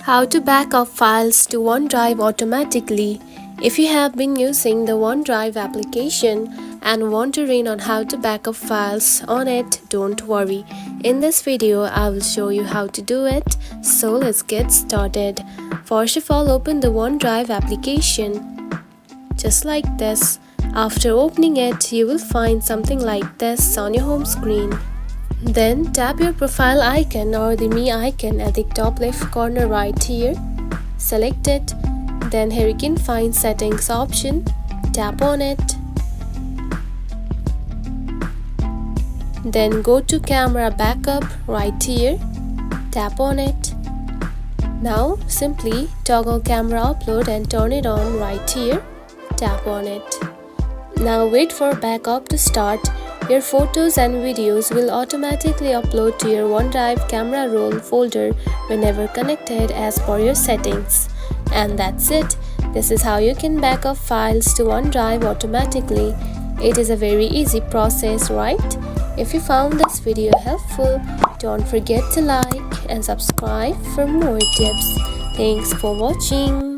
How to back up files to OneDrive automatically. If you have been using the OneDrive application and wondering on how to back up files on it, don't worry. In this video, I will show you how to do it. So let's get started. First of all, open the OneDrive application. Just like this. After opening it, you will find something like this on your home screen. Then tap your profile icon or the Me icon at the top left corner right here. Select it. Then here you can find Settings option. Tap on it. Then go to Camera Backup right here. Tap on it. Now simply toggle Camera Upload and turn it on right here. Tap on it. Now wait for backup to start. Your photos and videos will automatically upload to your OneDrive camera roll folder whenever connected as per your settings. And that's it. This is how you can back up files to OneDrive automatically. It is a very easy process, right? If you found this video helpful, don't forget to like and subscribe for more tips. Thanks for watching.